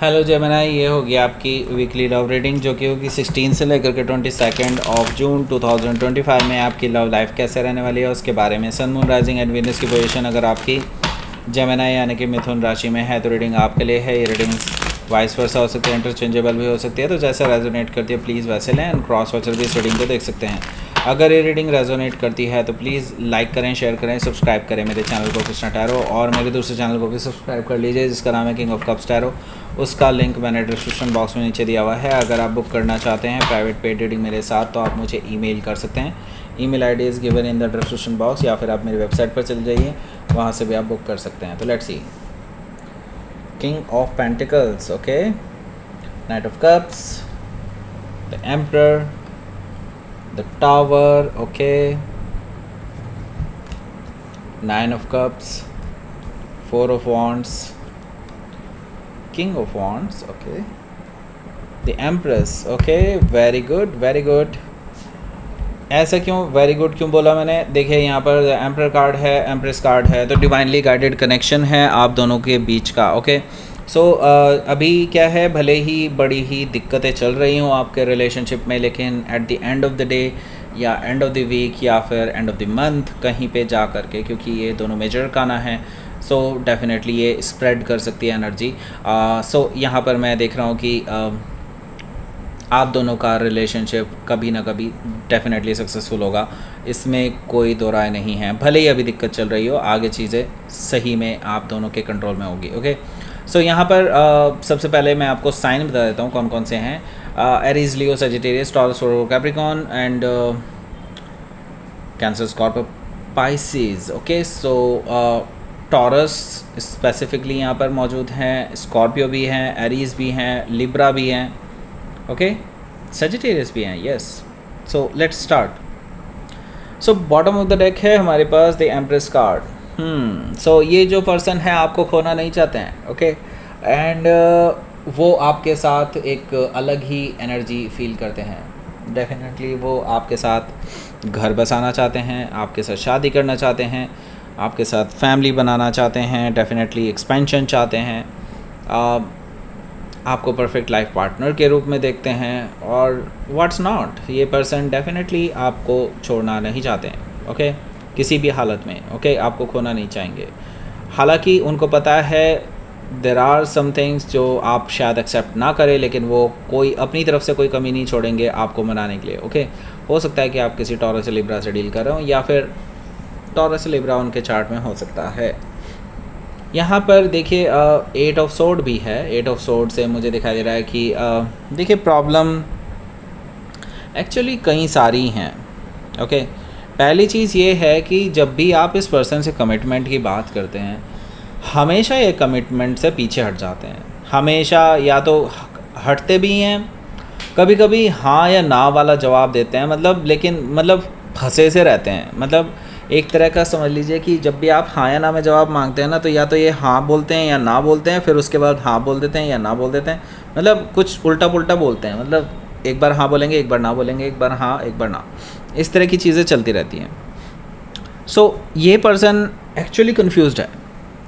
Hello Gemini, ये होगी आपकी वीकली लव रीडिंग जो कि होगी 16 से लेकर के 22 जून 2025 में आपकी लव लाइफ कैसे रहने वाली है उसके बारे में। सन, मून, राइजिंग एंड वीनस की पोजीशन अगर आपकी जेमिनी यानी कि मिथुन राशि में है तो रीडिंग आपके लिए है। ये रीडिंग वाइस वर्सा हो सकती है, इंटरचेंजेबल भी हो सकती है, तो जैसे रेजोनेट करती है प्लीज़ वैसे लें। एंड क्रॉस वॉचर भी इस रीडिंग को देख सकते हैं। अगर ये रीडिंग रेजोनेट करती है तो प्लीज़ लाइक करें, शेयर करें, सब्सक्राइब करें मेरे चैनल को कृष्णा टैरो, और मेरे दूसरे चैनल को भी सब्सक्राइब कर लीजिए जिसका नाम है किंग ऑफ कप्स टैरो। उसका लिंक मैंने डिस्क्रिप्शन बॉक्स में नीचे दिया हुआ है। अगर आप बुक करना चाहते हैं प्राइवेट पेड रीडिंग मेरे साथ तो आप मुझे ईमेल कर सकते हैं। Email ID is given in the description box, या फिर आप मेरी वेबसाइट पर चले जाइए, वहाँ से भी आप बुक कर सकते हैं। तो let's see. King of pentacles, okay, night of cups, the emperor, the tower, okay, 9 of cups, 4 of wands, king of wands, okay, the empress, okay, very good, very good। ऐसा क्यों वेरी गुड क्यों बोला मैंने? देखिए यहाँ पर emperor card है, empress card है, तो डिवाइनली गाइडेड कनेक्शन है आप दोनों के बीच का। ओके सो अभी क्या है, भले ही बड़ी ही दिक्कतें चल रही हों आपके रिलेशनशिप में, लेकिन at the end of the day या एंड ऑफ द वीक या फिर एंड ऑफ द मंथ कहीं पे जा कर के, क्योंकि ये दोनों मेजर काना है, सो डेफिनेटली ये स्प्रेड कर सकती है एनर्जी। सो यहाँ पर मैं देख रहा हूँ कि आप दोनों का रिलेशनशिप कभी ना कभी डेफिनेटली सक्सेसफुल होगा, इसमें कोई दो राय नहीं है। भले ही अभी दिक्कत चल रही हो, आगे चीज़ें सही में आप दोनों के कंट्रोल में होगी। ओके सो यहाँ पर सबसे पहले मैं आपको साइन बता देता हूँ कौन कौन से हैं। Aries, Leo, Sagittarius, taurus, Capricorn and cancer, Scorpio, Pisces. Okay so taurus specifically यहाँ पर मौजूद हैं, स्कॉर्पियो भी हैं, एरीज भी हैं, लिब्रा भी हैं, ओके, सजिटेरियस भी हैं, yes. So let's start. So bottom of the deck है हमारे पास द एम्प्रेस कार्ड। सो ये जो पर्सन है आपको खोना नहीं चाहते हैं, ओके, एंड वो आपके साथ एक अलग ही एनर्जी फील करते हैं। डेफिनेटली वो आपके साथ घर बसाना चाहते हैं, आपके साथ शादी करना चाहते हैं, आपके साथ फैमिली बनाना चाहते हैं, डेफिनेटली एक्सपेंशन चाहते हैं, आपको परफेक्ट लाइफ पार्टनर के रूप में देखते हैं, और व्हाट्स नॉट, ये पर्सन डेफिनेटली आपको छोड़ना नहीं चाहते हैं, ओके, किसी भी हालत में, ओके, आपको खोना नहीं चाहेंगे। हालांकि उनको पता है देर आर सम थिंग्स जो आप शायद एक्सेप्ट ना करें, लेकिन वो कोई अपनी तरफ से कोई कमी नहीं छोड़ेंगे आपको मनाने के लिए। ओके हो सकता है कि आप किसी टॉरस लिब्रा से डील कर रहे हो, या फिर टॉरस लिब्रा उनके चार्ट में हो सकता है। यहाँ पर देखिए 8 ऑफ सोर्ड भी है। 8 ऑफ सोर्ड से मुझे दिखाई दे रहा है कि देखिए प्रॉब्लम एक्चुअली कई सारी हैं। ओके पहली चीज़ ये है कि जब भी आप इस पर्सन से कमिटमेंट की बात करते हैं, हमेशा ये कमिटमेंट से पीछे हट जाते हैं, हमेशा या तो हटते भी हैं, कभी कभी हाँ या ना वाला जवाब देते हैं, लेकिन फंसे से रहते हैं। मतलब एक तरह का समझ लीजिए कि जब भी आप हाँ या ना में जवाब मांगते हैं ना, तो या तो ये हाँ बोलते हैं या ना बोलते हैं, फिर उसके बाद हाँ बोल देते हैं या ना बोल देते हैं, मतलब कुछ उल्टा पुल्टा बोलते हैं। मतलब एक बार हाँ बोलेंगे, एक बार ना बोलेंगे, एक बार हाँ एक बार ना, इस तरह की चीज़ें चलती रहती हैं। सो ये पर्सन एक्चुअली कन्फ्यूज्ड है।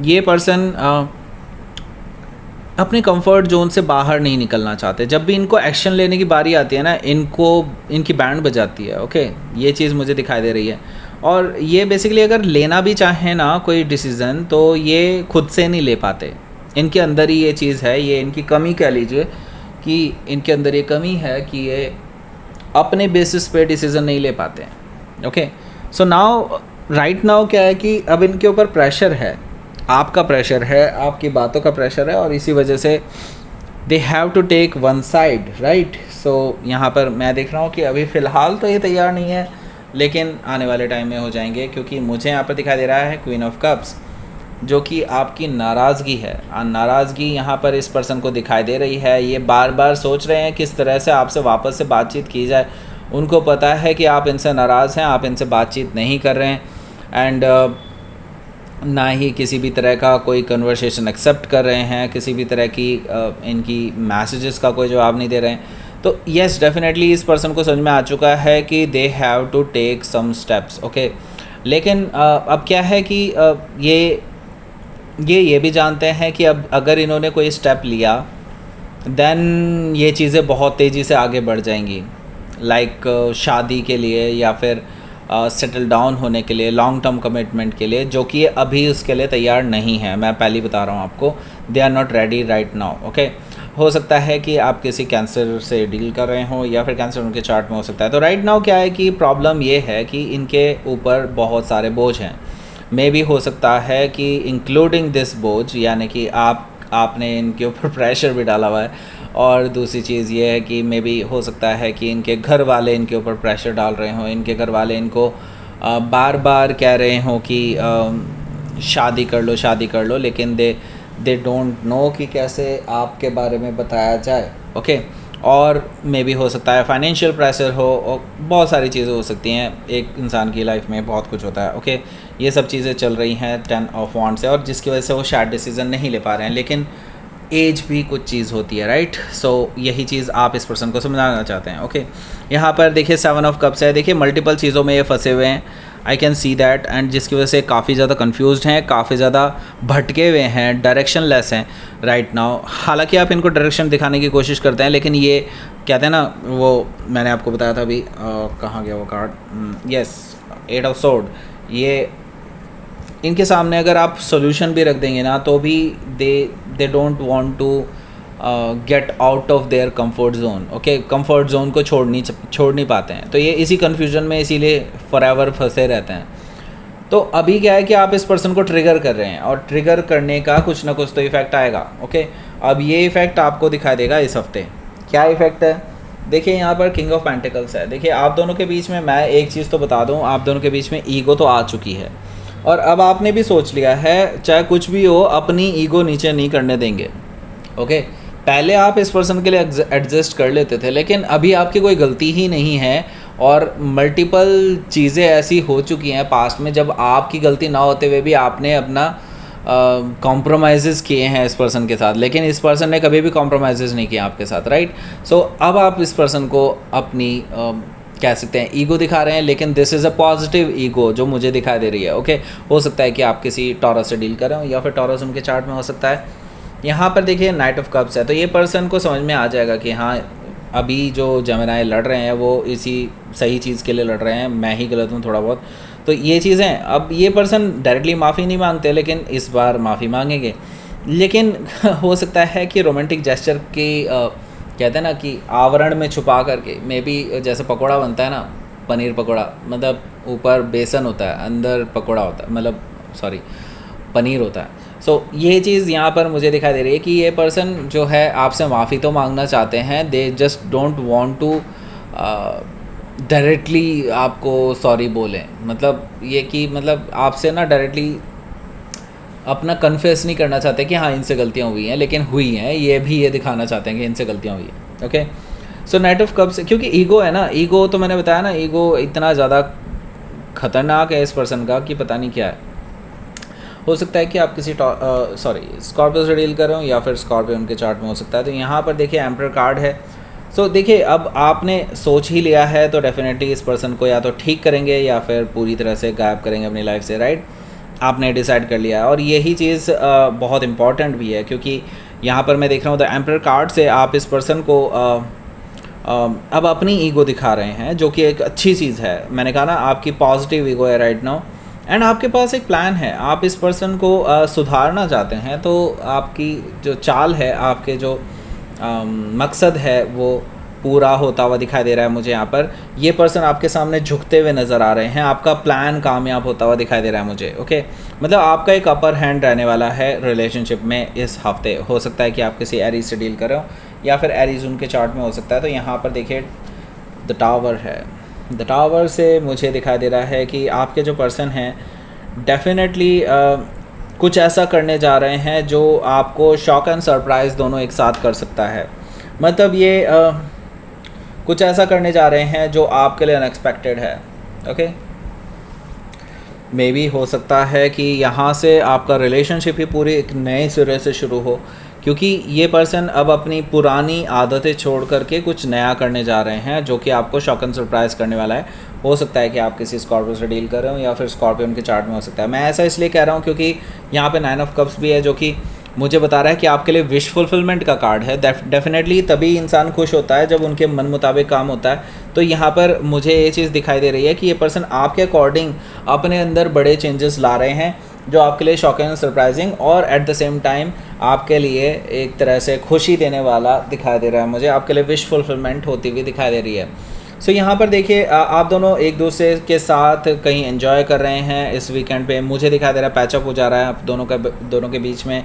ये पर्सन अपने कंफर्ट जोन से बाहर नहीं निकलना चाहते। जब भी इनको एक्शन लेने की बारी आती है ना, इनकी बैंड बजाती है। ओके ये चीज़ मुझे दिखाई दे रही है। और ये बेसिकली अगर लेना भी चाहें ना कोई डिसीज़न, तो ये खुद से नहीं ले पाते। इनके अंदर ही ये चीज़ है, ये इनकी कमी कह लीजिए कि इनके अंदर ये कमी है कि ये अपने बेसिस पे डिसीज़न नहीं ले पाते हैं। Okay so now right now क्या है कि अब इनके ऊपर प्रेशर है, आपका प्रेशर है, आपकी बातों का प्रेशर है, और इसी वजह से they have to take one side, right. So यहाँ पर मैं देख रहा हूँ कि अभी फ़िलहाल तो ये तैयार नहीं है, लेकिन आने वाले टाइम में हो जाएंगे, क्योंकि मुझे यहाँ पर दिखाई दे रहा है क्वीन ऑफ कप्स, जो कि आपकी नाराज़गी है। नाराज़गी यहाँ पर इस पर्सन को दिखाई दे रही है। ये बार बार सोच रहे हैं किस तरह से आपसे वापस से बातचीत की जाए। उनको पता है कि आप इनसे नाराज़ हैं, आप इनसे बातचीत नहीं कर रहे हैं, एंड ना ही किसी भी तरह का कोई कन्वर्सेशन एक्सेप्ट कर रहे हैं, किसी भी तरह की इनकी मैसेजेस का कोई जवाब नहीं दे रहे हैं। तो येस डेफिनेटली इस पर्सन को समझ में आ चुका है कि they have to take some steps. Okay लेकिन अब क्या है कि ये भी जानते हैं कि अब अगर इन्होंने कोई स्टेप लिया देन ये चीज़ें बहुत तेज़ी से आगे बढ़ जाएंगी, लाइक शादी के लिए या फिर सेटल डाउन होने के लिए, लॉन्ग टर्म कमिटमेंट के लिए, जो कि ये अभी उसके लिए तैयार नहीं है। मैं पहले ही बता रहा हूँ आपको, they are not ready right now. Okay, हो सकता है कि आप किसी कैंसर से डील कर रहे हो या फिर कैंसर उनके चार्ट में हो सकता है। तो राइट नाउ क्या है कि प्रॉब्लम ये है कि इनके ऊपर बहुत सारे बोझ हैं। मे भी हो सकता है कि इंक्लूडिंग दिस बोझ, यानी कि आपने इनके ऊपर प्रेशर भी डाला हुआ है। और दूसरी चीज़ ये है कि मे बी हो सकता है कि इनके घर वाले इनके ऊपर प्रेशर डाल रहे हों, इनके घर वाले इनको बार बार कह रहे हों कि शादी कर लो, शादी कर लो, लेकिन दे डोंट नो कि कैसे आपके बारे में बताया जाए। ओके, और मे भी हो सकता है फाइनेंशियल प्रेशर हो, और बहुत सारी चीज़ें हो सकती हैं। एक इंसान की लाइफ में बहुत कुछ होता है। ओके, ये सब चीज़ें चल रही हैं 10 ऑफ वांड से, और जिसकी वजह से वो शायद डिसीज़न नहीं ले पा रहे हैं। लेकिन एज भी कुछ चीज़ होती है, राइट। सो यही चीज़ आप इस पर्सन को समझाना चाहते हैं। ओके, यहाँ पर देखिए 7 ऑफ कप्स है। देखिए मल्टीपल चीज़ों में ये फंसे हुए हैं, I can see that, and जिसकी वजह से काफ़ी ज़्यादा कन्फ्यूज्ड हैं, काफ़ी ज़्यादा भटके हुए हैं, डायरेक्शन लेस हैं राइट नाउ। हालांकि आप इनको डायरेक्शन दिखाने की कोशिश करते हैं, लेकिन ये कहते हैं ना, वो मैंने आपको बताया था अभी, कहाँ गया वो कार्ड, यस, 8 ऑफ सोर्ड। ये इनके सामने अगर आप सोल्यूशन भी रख देंगे ना, तो भी they don't want to get out of their comfort zone. Okay, comfort zone को छोड़ नहीं पाते हैं, तो ये इसी कन्फ्यूजन में इसीलिए फॉरएवर फंसे रहते हैं। तो अभी क्या है कि आप इस पर्सन को ट्रिगर कर रहे हैं, और ट्रिगर करने का कुछ ना कुछ तो इफेक्ट आएगा। ओके, अब ये इफेक्ट आपको दिखाई देगा इस हफ्ते। क्या इफेक्ट है? देखिए यहाँ पर किंग ऑफ पेंटिकल्स है। देखिए आप दोनों के बीच में, मैं एक चीज़ तो बता दूँ, आप दोनों के बीच में ईगो तो आ चुकी है, और अब आपने भी सोच लिया है चाहे कुछ भी हो, अपनी ईगो नीचे नहीं करने देंगे। ओके, पहले आप इस पर्सन के लिए एडजस्ट कर लेते थे, लेकिन अभी आपकी कोई गलती ही नहीं है, और मल्टीपल चीज़ें ऐसी हो चुकी हैं पास्ट में जब आपकी गलती ना होते हुए भी आपने अपना कॉम्प्रोमाइज़ किए हैं इस पर्सन के साथ, लेकिन इस पर्सन ने कभी भी कॉम्प्रोमाइज़ नहीं किया आपके साथ, राइट। सो अब आप इस पर्सन को अपनी कह सकते हैं ईगो दिखा रहे हैं, लेकिन this is a positive ego जो मुझे दिखाई दे रही है। ओके, हो सकता है कि आप किसी टॉरस से डील कर रहे हो, या फिर टॉरस उनके चार्ट में हो सकता है। यहाँ पर देखिए नाइट ऑफ कप्स है, तो ये पर्सन को समझ में आ जाएगा कि हाँ, अभी जो जमेनाई लड़ रहे हैं वो इसी सही चीज़ के लिए लड़ रहे हैं, मैं ही गलत हूँ थोड़ा बहुत। तो ये चीज़ें, अब ये पर्सन डायरेक्टली माफ़ी नहीं मांगते, लेकिन इस बार माफ़ी मांगेंगे। लेकिन हो सकता है कि रोमांटिक जेस्चर की कहते हैं ना कि आवरण में छुपा करके, मे बी जैसे पकोड़ा बनता है ना, पनीर पकोड़ा, मतलब ऊपर बेसन होता है, अंदर पकोड़ा होता है, मतलब सॉरी पनीर होता है। सो ये चीज़ यहाँ पर मुझे दिखाई दे रही है कि ये पर्सन जो है आपसे माफ़ी तो मांगना चाहते हैं, they just don't want to directly आपको सॉरी बोलें। मतलब ये कि मतलब आपसे ना डायरेक्टली अपना कन्फेस नहीं करना चाहते कि हाँ इनसे गलतियाँ हुई हैं, लेकिन हुई हैं, ये भी ये दिखाना चाहते हैं कि इनसे गलतियाँ हुई हैं। Okay, so night of cups, क्योंकि ईगो है ना, ईगो तो मैंने बताया ना, ईगो इतना ज़्यादा खतरनाक है इस पर्सन का कि पता नहीं क्या है। हो सकता है कि आप किसी स्कॉर्पियो से डील कर रहे हो, या फिर स्कॉर्पियो उनके चार्ट में हो सकता है। तो यहाँ पर देखिए एम्परर कार्ड है। सो देखिए अब आपने सोच ही लिया है, तो डेफिनेटली इस पर्सन को या तो ठीक करेंगे या फिर पूरी तरह से गायब करेंगे अपनी लाइफ से, राइट। आपने डिसाइड कर लिया है, और यही चीज़ बहुत इंपॉर्टेंट भी है, क्योंकि यहाँ पर मैं देख रहा हूँ द एम्परर कार्ड से आप इस पर्सन को अब अपनी ईगो दिखा रहे हैं, जो कि एक अच्छी चीज़ है। मैंने कहा ना, आपकी पॉजिटिव ईगो है राइट नाउ, एंड आपके पास एक प्लान है, आप इस पर्सन को सुधारना चाहते हैं। तो आपकी जो चाल है, आपके जो मकसद है, वो पूरा होता हुआ दिखाई दे रहा है मुझे। यहाँ पर ये पर्सन आपके सामने झुकते हुए नज़र आ रहे हैं, आपका प्लान कामयाब होता हुआ दिखाई दे रहा है मुझे। ओके, मतलब आपका एक अपर हैंड रहने वाला है रिलेशनशिप में इस हफ्ते। हो सकता है कि आप किसी एरीज से डील कर रहे हो, या फिर एरीज उनके चार्ट में हो सकता है। तो यहाँ पर देखिए द टावर है। द टावर से मुझे दिखाई दे रहा है कि आपके जो पर्सन हैं डेफिनेटली कुछ ऐसा करने जा रहे हैं जो आपको शॉक एंड सरप्राइज़ दोनों एक साथ कर सकता है। मतलब ये कुछ ऐसा करने जा रहे हैं जो आपके लिए अनएक्सपेक्टेड है। ओके, मे बी हो सकता है कि यहाँ से आपका रिलेशनशिप ही पूरी एक नए सिरे से शुरू हो, क्योंकि ये पर्सन अब अपनी पुरानी आदतें छोड़ करके कुछ नया करने जा रहे हैं, जो कि आपको शॉक एंड सरप्राइज़ करने वाला है। हो सकता है कि आप किसी स्कॉर्पियो से डील कर रहे हो, या फिर स्कॉर्पियो उनके चार्ट में हो सकता है। मैं ऐसा इसलिए कह रहा हूँ क्योंकि यहाँ पे 9 ऑफ कप्स भी है, जो कि मुझे बता रहा है कि आपके लिए विश फुलफिलमेंट का कार्ड है। डेफिनेटली तभी इंसान खुश होता है जब उनके मन मुताबिक काम होता है। तो यहाँ पर मुझे ये चीज़ दिखाई दे रही है कि ये पर्सन आपके अकॉर्डिंग अपने अंदर बड़े चेंजेस ला रहे हैं जो आपके लिए शॉकिंग एंड सरप्राइजिंग और एट द सेम टाइम आपके लिए एक तरह से खुशी देने वाला दिखाई दे रहा है। मुझे आपके लिए विश फुलफिलमेंट होती हुई दिखाई दे रही है। सो यहाँ पर देखिए आप दोनों एक दूसरे के साथ कहीं एंजॉय कर रहे हैं इस वीकेंड पे। मुझे दिखाई दे रहा है पैचअप हो जा रहा है आप दोनों के बीच में।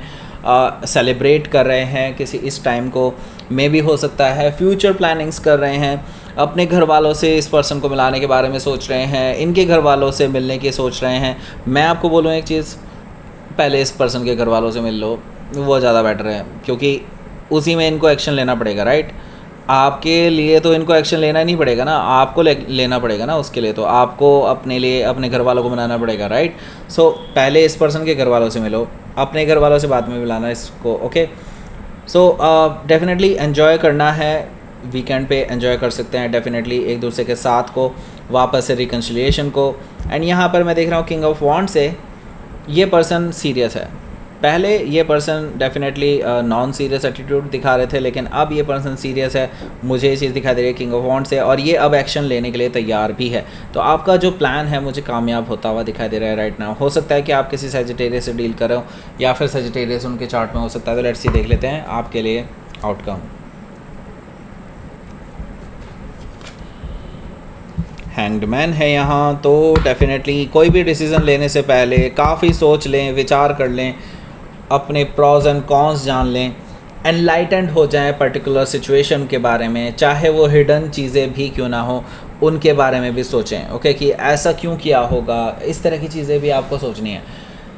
सेलिब्रेट कर रहे हैं किसी इस टाइम को, मे भी हो सकता है फ्यूचर प्लानिंग्स कर रहे हैं, अपने घर वालों से इस पर्सन को मिलाने के बारे में सोच रहे हैं, इनके घर वालों से मिलने की सोच रहे हैं। मैं आपको बोलूँ एक चीज़, पहले इस पर्सन के घर वालों से मिल लो, वो ज़्यादा बेटर है, क्योंकि उसी में इनको एक्शन लेना पड़ेगा, राइट। आपके लिए तो इनको एक्शन लेना नहीं पड़ेगा ना, आपको लेना पड़ेगा ना। उसके लिए तो आपको अपने लिए अपने घर वालों को मनाना पड़ेगा, राइट। सो पहले इस पर्सन के घर वालों से मिलो, अपने घर वालों से बाद में मिलाना इसको, ओके। सो डेफिनेटली एन्जॉय करना है, वीकेंड पे एंजॉय कर सकते हैं डेफिनेटली एक दूसरे के साथ को, वापस से रिकन्सिलिएशन को। एंड यहाँ पर मैं देख रहा हूँ किंग ऑफ वॉन्ड से ये पर्सन सीरियस है। पहले ये person definitely non serious attitude दिखा रहे थे, लेकिन अब ये पर्सन सीरियस है। मुझे ये चीज़ दिखाई दे रही है किंग ऑफ वॉन्ड से, और ये अब एक्शन लेने के लिए तैयार भी है। तो आपका जो प्लान है मुझे कामयाब होता हुआ दिखाई दे रहा है राइट नाउ। हो सकता है कि आप किसी सेजिटेरियस से डील कर रहे हो, या फिर सेजिटेरियस उनके चार्ट में हो सकता है। तो लेट्स सी, देख लेते हैं आपके लिए आउटकम। हैंगडमैन है यहाँ, तो डेफिनेटली कोई भी डिसीज़न लेने से पहले काफ़ी सोच लें, विचार कर लें, अपने प्रॉज एंड कॉन्स जान लें, एनलाइटेंड हो जाएं पर्टिकुलर सिचुएशन के बारे में, चाहे वो हिडन चीज़ें भी क्यों ना हो उनके बारे में भी सोचें, ओके, कि ऐसा क्यों किया होगा, इस तरह की चीज़ें भी आपको सोचनी है।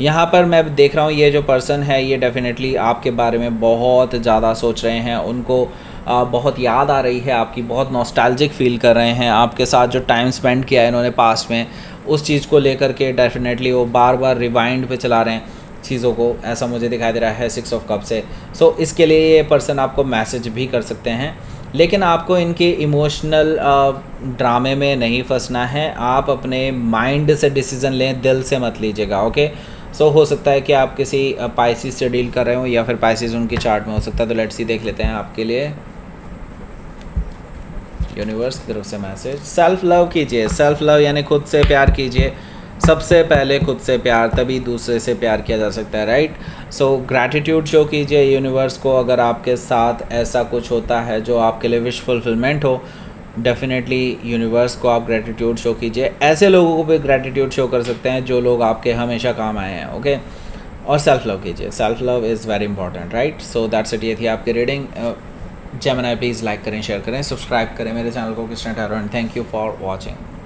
यहाँ पर मैं देख रहा हूँ ये जो पर्सन है ये डेफिनेटली आपके बारे में बहुत ज़्यादा सोच रहे हैं, उनको बहुत याद आ रही है आपकी, बहुत नॉस्टैल्जिक फील कर रहे हैं आपके साथ जो टाइम स्पेंड किया है इन्होंने पास्ट में, उस चीज़ को लेकर के डेफिनेटली वो बार बार रिवाइंड पे चला रहे हैं चीज़ों को, ऐसा मुझे दिखाई दे रहा है 6 ऑफ कप से। सो इसके लिए ये पर्सन आपको मैसेज भी कर सकते हैं, लेकिन आपको इनके इमोशनल ड्रामे में नहीं फंसना है। आप अपने माइंड से डिसीज़न लें, दिल से मत लीजिएगा, ओके। सो हो सकता है कि आप किसी पाइसिस से डील कर रहे हो, या फिर पाइसिस उनकी चार्ट में हो सकता है। तो लेट्स सी, देख लेते हैं आपके लिए यूनिवर्स की तरफ से मैसेज। सेल्फ लव कीजिए, सेल्फ लव यानी खुद से प्यार कीजिए। सबसे पहले खुद से प्यार, तभी दूसरे से प्यार किया जा सकता है, राइट। सो ग्रैटिट्यूड शो कीजिए यूनिवर्स को, अगर आपके साथ ऐसा कुछ होता है जो आपके लिए विश फुलफिलमेंट हो, डेफिनेटली यूनिवर्स को आप ग्रैटिट्यूड शो कीजिए। ऐसे लोगों को भी ग्रैटिट्यूड शो कर सकते हैं जो लोग आपके हमेशा काम आए हैं, ओके। और सेल्फ लव कीजिए, self love is very important, right. So that's it, ये थी आपकी रीडिंग। जेमिनी प्लीज़ लाइक करें, शेयर करें, सब्सक्राइब करें मेरे चैनल को Krishna tarot, and thank you for watching.